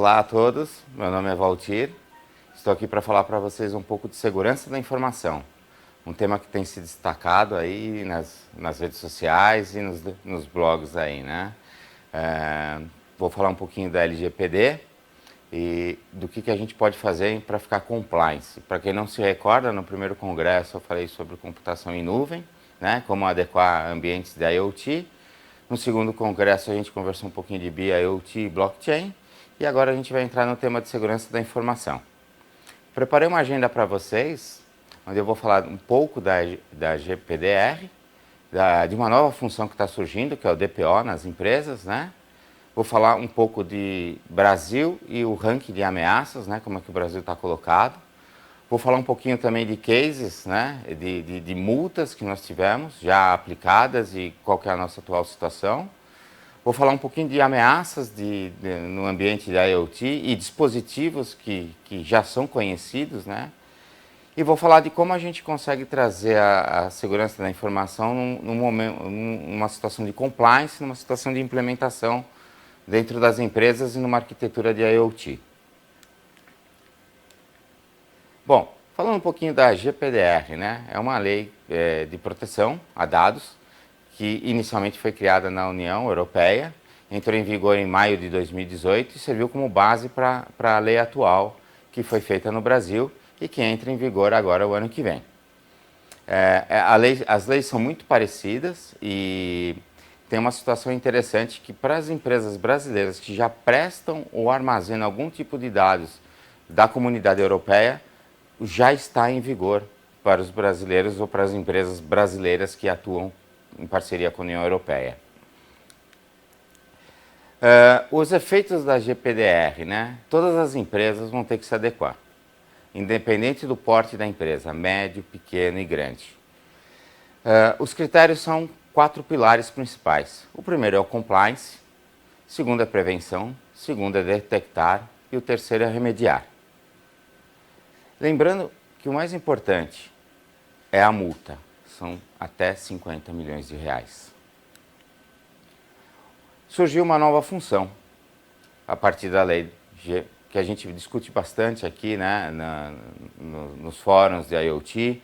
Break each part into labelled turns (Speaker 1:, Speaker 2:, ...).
Speaker 1: Olá a todos, meu nome é Valtir, estou aqui para falar para vocês um pouco de segurança da informação, um tema que tem se destacado aí nas redes sociais e nos blogs aí, né? Vou falar um pouquinho da LGPD e do que a gente pode fazer para ficar compliance. Para quem não se recorda, no primeiro congresso eu falei sobre computação em nuvem, né? Como adequar ambientes de IoT. No segundo congresso a gente conversou um pouquinho de BIoT e blockchain. E agora a gente vai entrar no tema de segurança da informação. Preparei uma agenda para vocês, onde eu vou falar um pouco da GPDR, de uma nova função que está surgindo, que é o DPO nas empresas, né? Vou falar um pouco de Brasil e o ranking de ameaças, né? Como é que o Brasil está colocado. Vou falar um pouquinho também de cases, né? De multas que nós tivemos já aplicadas e qual que é a nossa atual situação. Vou falar um pouquinho de ameaças no ambiente da IoT e dispositivos que já são conhecidos, né? E vou falar de como a gente consegue trazer a segurança da informação numa situação de compliance, numa situação de implementação dentro das empresas e numa arquitetura de IoT. Bom, falando um pouquinho da GPDR, né? É uma lei de proteção a dados, que inicialmente foi criada na União Europeia, entrou em vigor em maio de 2018 e serviu como base para a lei atual que foi feita no Brasil e que entra em vigor agora o ano que vem. As leis são muito parecidas e tem uma situação interessante que para as empresas brasileiras que já prestam ou armazenam algum tipo de dados da comunidade europeia, já está em vigor para os brasileiros ou para as empresas brasileiras que atuam em parceria com a União Europeia. Os efeitos da GPDR, né? Todas as empresas vão ter que se adequar, independente do porte da empresa, médio, pequeno e grande. Os critérios são 4 pilares principais. O primeiro é o compliance, o segundo é prevenção, o segundo é detectar e o terceiro é remediar. Lembrando que o mais importante é a multa. São até 50 milhões de reais. Surgiu uma nova função a partir da lei que a gente discute bastante aqui, né, nos fóruns de IoT,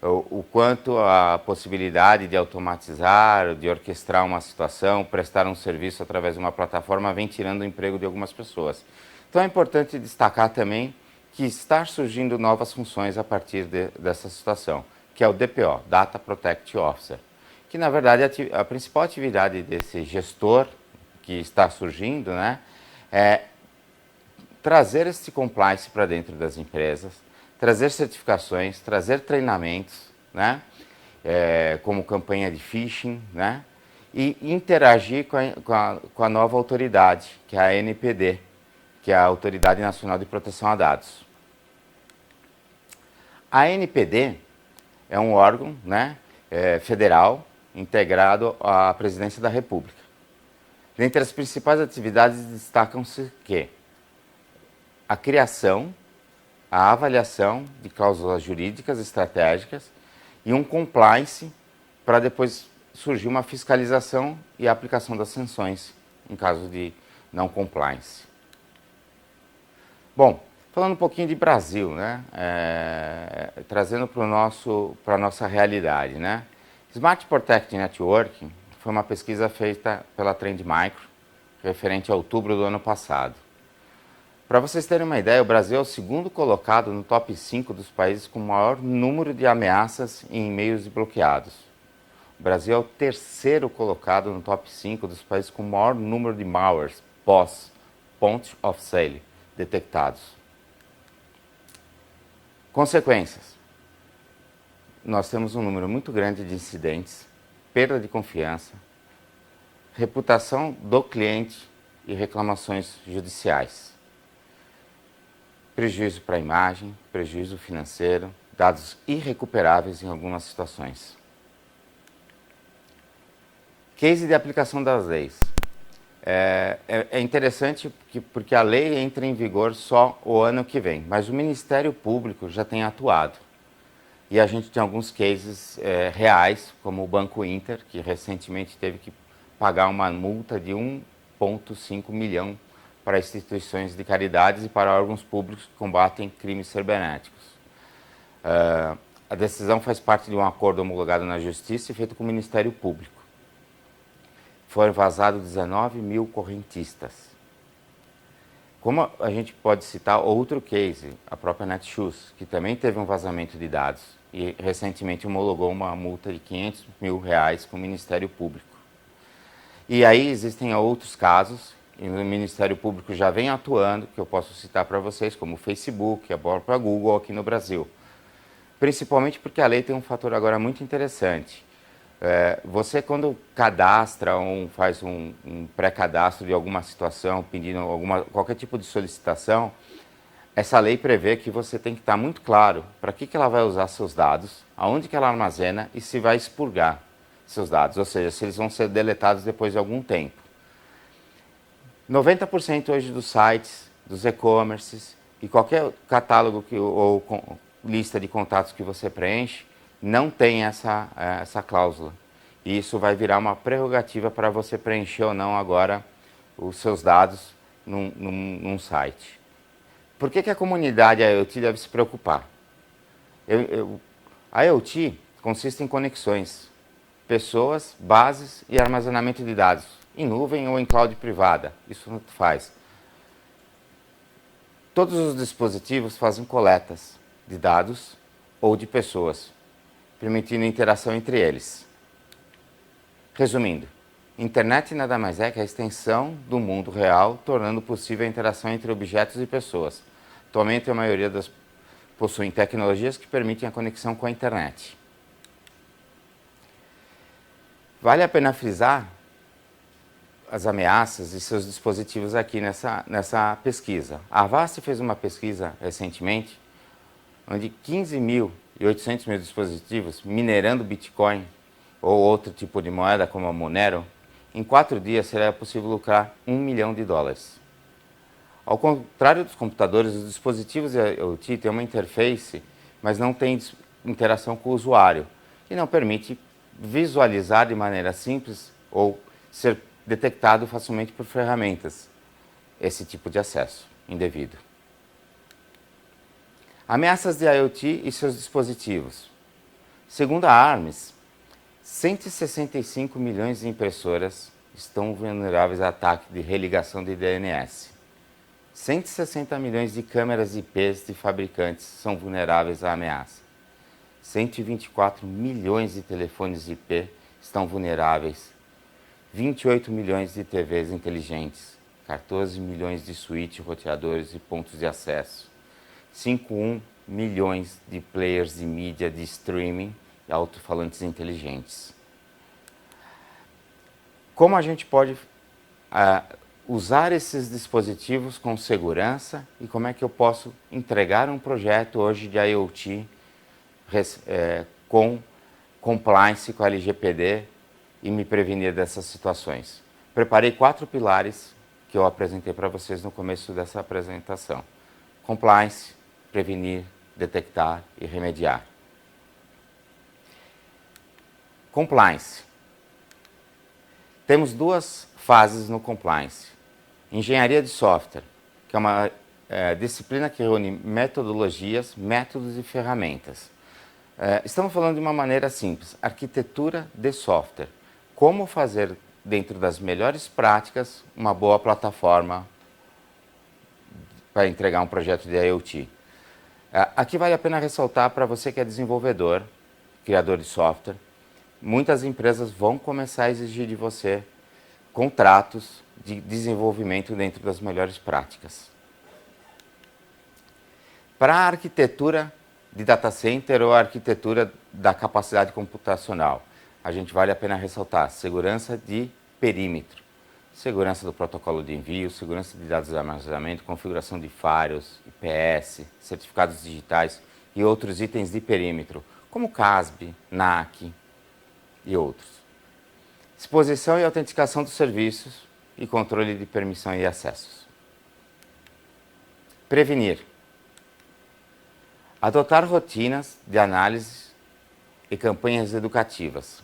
Speaker 1: o quanto a possibilidade de automatizar, de orquestrar uma situação, prestar um serviço através de uma plataforma vem tirando o emprego de algumas pessoas. Então é importante destacar também que está surgindo novas funções a partir dessa situação, que é o DPO, Data Protection Officer, que na verdade a principal atividade desse gestor que está surgindo, né, é trazer esse compliance para dentro das empresas, trazer certificações, trazer treinamentos, né, como campanha de phishing, né, e interagir com a nova autoridade, que é a ANPD, que é a Autoridade Nacional de Proteção a Dados. A ANPD é um órgão, né, federal integrado à Presidência da República. Dentre as principais atividades destacam-se que a criação, a avaliação de cláusulas jurídicas estratégicas e um compliance para depois surgir uma fiscalização e a aplicação das sanções em caso de não compliance. Bom, falando um pouquinho de Brasil, né? Trazendo para a nossa realidade, né? Smart Protect Network foi uma pesquisa feita pela Trend Micro, referente a outubro do ano passado. Para vocês terem uma ideia, o Brasil é o segundo colocado no top 5 dos países com maior número de ameaças em e-mails bloqueados. O Brasil é o terceiro colocado no top 5 dos países com maior número de malwares, POS, Point of Sale, detectados. Consequências. Nós temos um número muito grande de incidentes, perda de confiança, reputação do cliente e reclamações judiciais. Prejuízo para a imagem, prejuízo financeiro, dados irrecuperáveis em algumas situações. Case de aplicação das leis. É interessante porque a lei entra em vigor só o ano que vem, mas o Ministério Público já tem atuado. E a gente tem alguns cases reais, como o Banco Inter, que recentemente teve que pagar uma multa de 1,5 milhão para instituições de caridades e para órgãos públicos que combatem crimes cibernéticos. A decisão faz parte de um acordo homologado na Justiça e feito com o Ministério Público. Foram vazados 19 mil correntistas. Como a gente pode citar outro case, a própria Netshoes, que também teve um vazamento de dados e recentemente homologou uma multa de R$500 mil com o Ministério Público. E aí existem outros casos, e o Ministério Público já vem atuando, que eu posso citar para vocês, como o Facebook, a própria Google aqui no Brasil. Principalmente porque a lei tem um fator agora muito interessante. Você, quando cadastra ou faz um pré-cadastro de alguma situação, pedindo qualquer tipo de solicitação, essa lei prevê que você tem que estar muito claro para que ela vai usar seus dados, aonde que ela armazena e se vai expurgar seus dados, ou seja, se eles vão ser deletados depois de algum tempo. 90% hoje dos sites, dos e-commerces e qualquer catálogo ou lista de contatos que você preenche, não tem essa cláusula. E isso vai virar uma prerrogativa para você preencher ou não agora os seus dados num site. Por que a comunidade IoT deve se preocupar? A IoT consiste em conexões, pessoas, bases e armazenamento de dados, em nuvem ou em cloud privada, isso não faz. Todos os dispositivos fazem coletas de dados ou de pessoas, permitindo interação entre eles. Resumindo, internet nada mais é que a extensão do mundo real, tornando possível a interação entre objetos e pessoas. Atualmente, a maioria possuem tecnologias que permitem a conexão com a internet. Vale a pena frisar as ameaças e seus dispositivos aqui nessa pesquisa. A Avast fez uma pesquisa recentemente, onde 15.800 dispositivos minerando Bitcoin ou outro tipo de moeda como a Monero, em 4 dias será possível lucrar $1 milhão. Ao contrário dos computadores, os dispositivos IoT têm uma interface, mas não tem interação com o usuário, e não permite visualizar de maneira simples ou ser detectado facilmente por ferramentas esse tipo de acesso indevido. Ameaças de IoT e seus dispositivos. Segundo a ARMS, 165 milhões de impressoras estão vulneráveis a ataque de religação de DNS. 160 milhões de câmeras IPs de fabricantes são vulneráveis à ameaça. 124 milhões de telefones IP estão vulneráveis. 28 milhões de TVs inteligentes. 14 milhões de switches, roteadores e pontos de acesso. 5,1 milhões de players de mídia de streaming e alto-falantes inteligentes. Como a gente pode usar esses dispositivos com segurança e como é que eu posso entregar um projeto hoje de IoT com compliance com a LGPD e me prevenir dessas situações? Preparei 4 pilares que eu apresentei para vocês no começo dessa apresentação. Compliance, prevenir, detectar e remediar. Compliance. Temos 2 fases no compliance. Engenharia de software, que é uma disciplina que reúne metodologias, métodos e ferramentas. Estamos falando de uma maneira simples, arquitetura de software. Como fazer, dentro das melhores práticas, uma boa plataforma para entregar um projeto de IoT. Aqui vale a pena ressaltar para você que é desenvolvedor, criador de software, muitas empresas vão começar a exigir de você contratos de desenvolvimento dentro das melhores práticas. Para a arquitetura de data center ou a arquitetura da capacidade computacional, a gente vale a pena ressaltar segurança de perímetro, segurança do protocolo de envio, segurança de dados de armazenamento, configuração de firewalls, IPS, certificados digitais e outros itens de perímetro, como CASB, NAC e outros. Exposição e autenticação dos serviços e controle de permissão e acessos. Prevenir. Adotar rotinas de análise e campanhas educativas.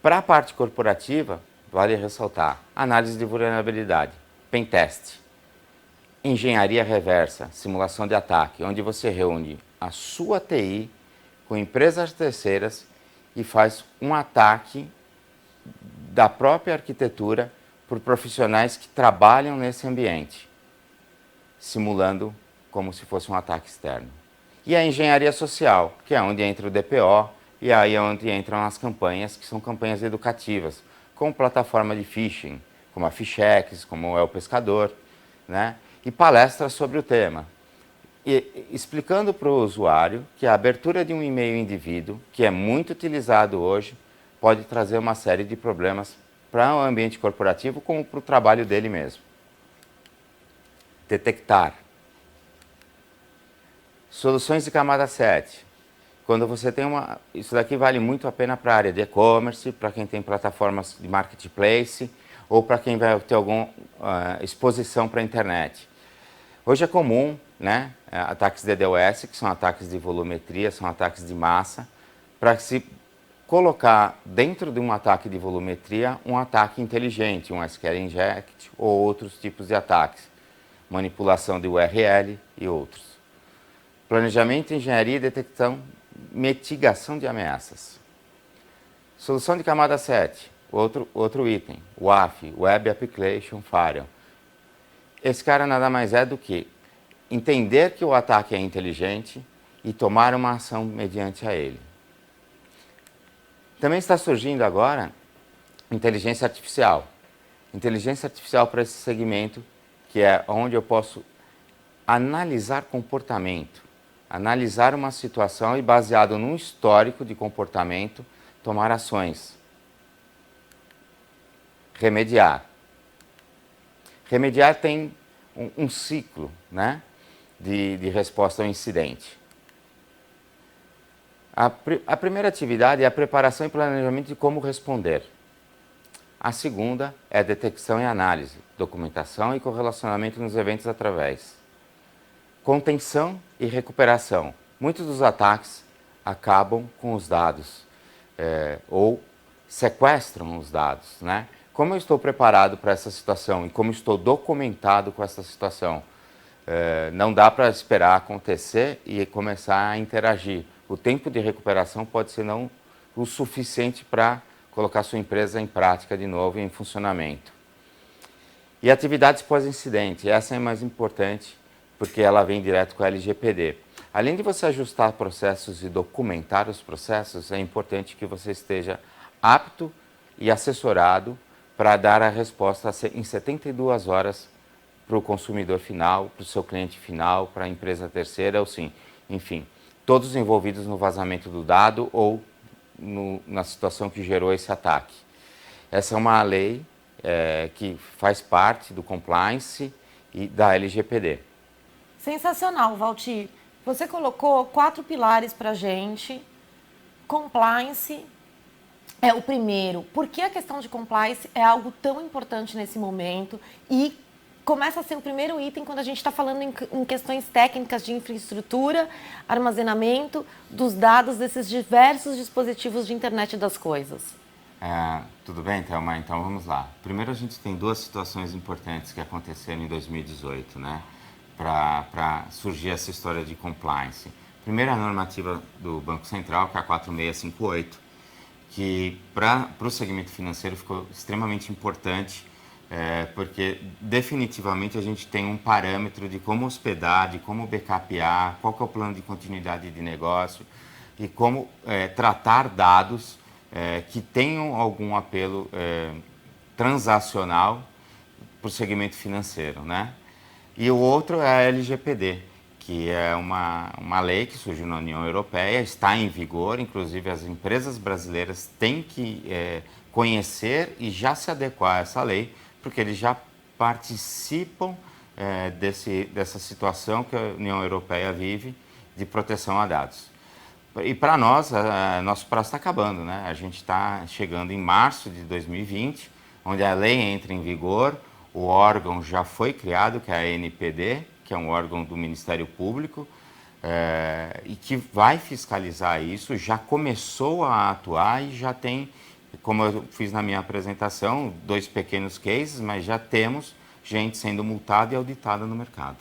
Speaker 1: Para a parte corporativa, vale ressaltar análise de vulnerabilidade, pentest, engenharia reversa, simulação de ataque, onde você reúne a sua TI com empresas terceiras e faz um ataque da própria arquitetura por profissionais que trabalham nesse ambiente, simulando como se fosse um ataque externo. E a engenharia social, que é onde entra o DPO, e aí é onde entram as campanhas, que são campanhas educativas, como plataforma de phishing, como a Fishex, como é o Pescador, né? E palestras sobre o tema. E explicando para o usuário que a abertura de um e-mail indivíduo, que é muito utilizado hoje, pode trazer uma série de problemas para o ambiente corporativo, como para o trabalho dele mesmo. Detectar. Soluções de camada 7. Quando você tem uma... Isso daqui vale muito a pena para a área de e-commerce, para quem tem plataformas de marketplace, ou para quem vai ter alguma exposição para a internet. Hoje é comum, né, ataques de DDoS, que são ataques de volumetria, são ataques de massa, para se colocar dentro de um ataque de volumetria um ataque inteligente, um SQL inject ou outros tipos de ataques, manipulação de URL e outros. Planejamento, engenharia, detecção, mitigação de ameaças. Solução de camada 7, outro item, WAF, Web Application Firewall. Esse cara nada mais é do que entender que o ataque é inteligente e tomar uma ação mediante a ele. Também está surgindo agora inteligência artificial. Inteligência artificial para esse segmento, que é onde eu posso analisar comportamento, analisar uma situação e, baseado num histórico de comportamento, tomar ações. Remediar. Remediar tem um ciclo, né, de resposta ao incidente. A primeira atividade é a preparação e planejamento de como responder. A segunda é a detecção e análise, documentação e correlacionamento nos eventos através. Contenção e recuperação. Muitos dos ataques acabam com os dados ou sequestram os dados, né? Como eu estou preparado para essa situação e como estou documentado com essa situação? Não dá para esperar acontecer e começar a interagir. O tempo de recuperação pode ser não o suficiente para colocar sua empresa em prática de novo e em funcionamento. E atividades pós-incidente, essa é a mais importante porque ela vem direto com a LGPD. Além de você ajustar processos e documentar os processos, é importante que você esteja apto e assessorado para dar a resposta em 72 horas para o consumidor final, para o seu cliente final, para a empresa terceira, ou sim, enfim, todos envolvidos no vazamento do dado ou na situação que gerou esse ataque. Essa é uma lei que faz parte do compliance e da LGPD.
Speaker 2: Sensacional, Valtir. Você colocou 4 pilares para a gente. Compliance é o primeiro. Por que a questão de compliance é algo tão importante nesse momento e começa a ser o primeiro item quando a gente está falando em questões técnicas de infraestrutura, armazenamento dos dados desses diversos dispositivos de internet das coisas?
Speaker 1: Tudo bem, Thelma? Então vamos lá. Primeiro a gente tem 2 situações importantes que aconteceram em 2018, né? Para surgir essa história de compliance. Primeiro, a normativa do Banco Central, que é a 4658, que para o segmento financeiro ficou extremamente importante, porque definitivamente a gente tem um parâmetro de como hospedar, de como backupear, qual que é o plano de continuidade de negócio e como tratar dados que tenham algum apelo transacional para o segmento financeiro, né? E o outro é a LGPD, que é uma lei que surgiu na União Europeia, está em vigor, inclusive as empresas brasileiras têm que conhecer e já se adequar a essa lei, porque eles já participam dessa situação que a União Europeia vive de proteção a dados. E para nós, nosso prazo está acabando, né? A gente está chegando em março de 2020, onde a lei entra em vigor. O órgão já foi criado, que é a ANPD, que é um órgão do Ministério Público, e que vai fiscalizar isso, já começou a atuar e já tem, como eu fiz na minha apresentação, 2 pequenos cases, mas já temos gente sendo multada e auditada no mercado.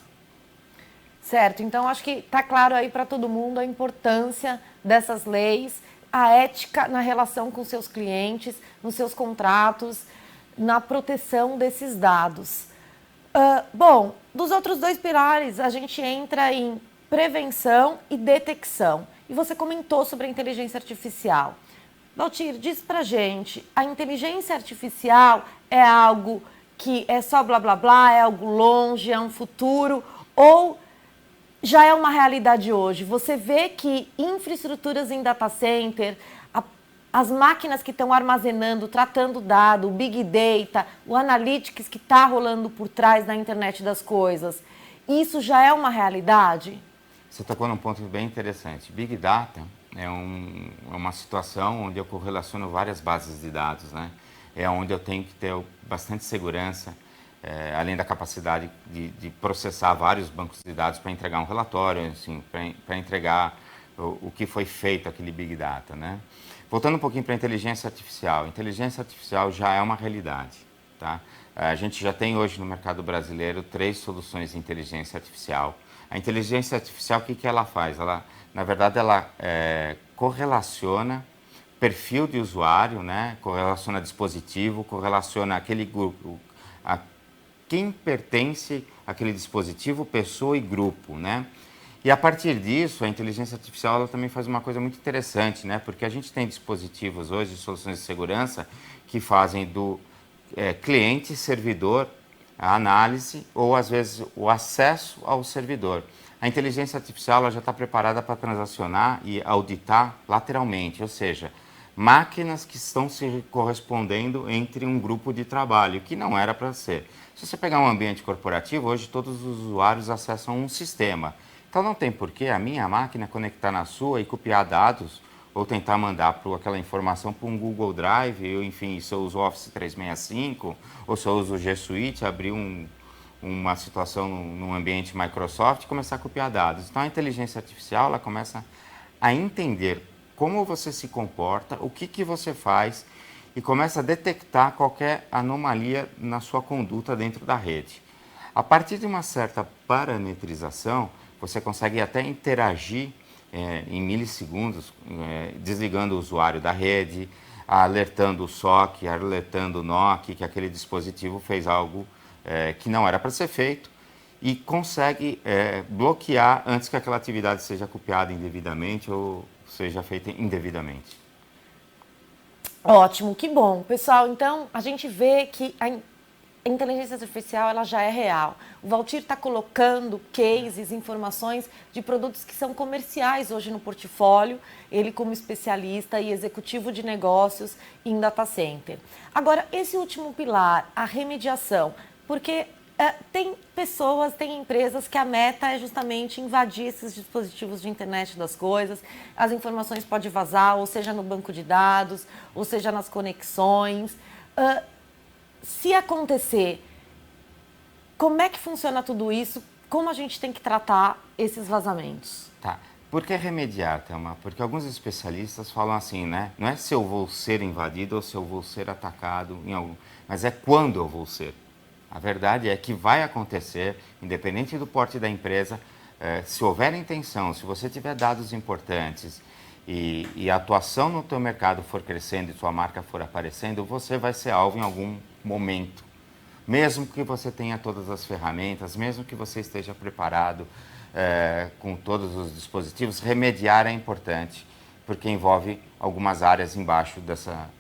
Speaker 2: Certo, então acho que está claro aí para todo mundo a importância dessas leis, a ética na relação com seus clientes, nos seus contratos, na proteção desses dados. Bom, dos outros 2 pilares, a gente entra em prevenção e detecção. E você comentou sobre a inteligência artificial. Valtir, diz pra gente, a inteligência artificial é algo que é só blá blá blá, é algo longe, é um futuro, ou já é uma realidade hoje? Você vê que infraestruturas em data center, as máquinas que estão armazenando, tratando dado, o Big Data, o Analytics que está rolando por trás da internet das coisas, isso já é uma realidade?
Speaker 1: Você tocou num ponto bem interessante. Big Data é uma situação onde eu correlaciono várias bases de dados, né? É onde eu tenho que ter bastante segurança, além da capacidade de processar vários bancos de dados para entregar um relatório, assim, para entregar o que foi feito aquele Big Data, né? Voltando um pouquinho para a inteligência artificial. A inteligência artificial já é uma realidade, tá? A gente já tem hoje no mercado brasileiro 3 soluções de inteligência artificial. A inteligência artificial, o que ela faz? Ela, na verdade, ela correlaciona perfil de usuário, né? Correlaciona dispositivo, correlaciona aquele grupo, a quem pertence àquele dispositivo, pessoa e grupo, né? E a partir disso, a inteligência artificial ela também faz uma coisa muito interessante, né? Porque a gente tem dispositivos hoje, soluções de segurança, que fazem do cliente, servidor, a análise ou, às vezes, o acesso ao servidor. A inteligência artificial ela já está preparada para transacionar e auditar lateralmente, ou seja, máquinas que estão se correspondendo entre um grupo de trabalho, que não era para ser. Se você pegar um ambiente corporativo, hoje todos os usuários acessam um sistema. Então não tem porquê a minha máquina conectar na sua e copiar dados ou tentar mandar aquela informação para um Google Drive, ou, enfim, se eu uso o Office 365 ou se eu uso o G Suite, abrir uma situação num ambiente Microsoft e começar a copiar dados. Então a inteligência artificial ela começa a entender como você se comporta, o que você faz e começa a detectar qualquer anomalia na sua conduta dentro da rede. A partir de uma certa parametrização, você consegue até interagir em milissegundos, desligando o usuário da rede, alertando o SOC, alertando o NOC, que aquele dispositivo fez algo que não era para ser feito, e consegue bloquear antes que aquela atividade seja copiada indevidamente ou seja feita indevidamente.
Speaker 2: Ótimo, que bom. Pessoal, então a gente vê que a inteligência artificial ela já é real. O Valtir está colocando cases, informações de produtos que são comerciais hoje no portfólio, ele como especialista e executivo de negócios em data center. Agora, esse último pilar, a remediação, porque tem pessoas, tem empresas que a meta é justamente invadir esses dispositivos de internet das coisas, as informações podem vazar, ou seja no banco de dados, ou seja nas conexões. Se acontecer, como é que funciona tudo isso? Como a gente tem que tratar esses vazamentos?
Speaker 1: Tá. Por que remediar, Thelma? Porque alguns especialistas falam assim, né? Não é se eu vou ser invadido ou se eu vou ser atacado, mas é quando eu vou ser. A verdade é que vai acontecer, independente do porte da empresa, se houver intenção, se você tiver dados importantes e a atuação no teu mercado for crescendo e sua marca for aparecendo, você vai ser alvo em algum momento. Mesmo que você tenha todas as ferramentas, mesmo que você esteja preparado com todos os dispositivos, remediar é importante, porque envolve algumas áreas embaixo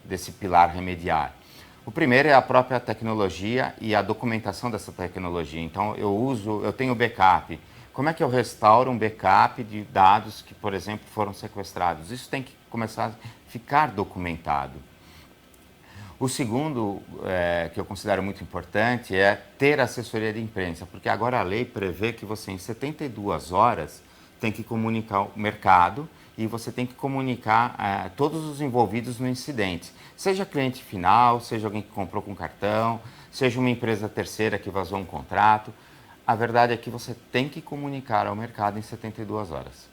Speaker 1: desse pilar remediar. O primeiro é a própria tecnologia e a documentação dessa tecnologia. Então, eu tenho backup. Como é que eu restauro um backup de dados que, por exemplo, foram sequestrados? Isso tem que começar a ficar documentado. O segundo, que eu considero muito importante, é ter assessoria de imprensa, porque agora a lei prevê que você, em 72 horas, tem que comunicar o mercado e você tem que comunicar todos os envolvidos no incidente. Seja cliente final, seja alguém que comprou com cartão, seja uma empresa terceira que vazou um contrato. A verdade é que você tem que comunicar ao mercado em 72 horas.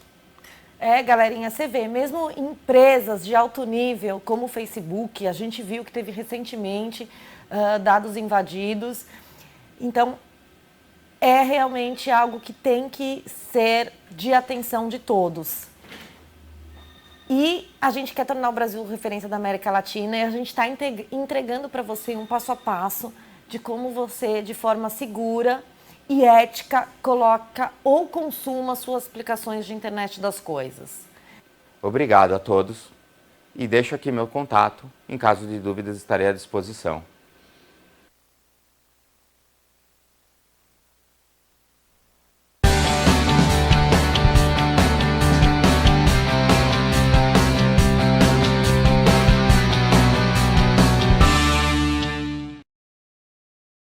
Speaker 2: Galerinha, você vê, mesmo empresas de alto nível, como o Facebook, a gente viu que teve recentemente dados invadidos. Então, é realmente algo que tem que ser de atenção de todos. E a gente quer tornar o Brasil referência da América Latina e a gente está entregando para você um passo a passo de como você, de forma segura e ética, coloca ou consuma suas aplicações de internet das coisas.
Speaker 1: Obrigado a todos e deixo aqui meu contato. Em caso de dúvidas, estarei à disposição.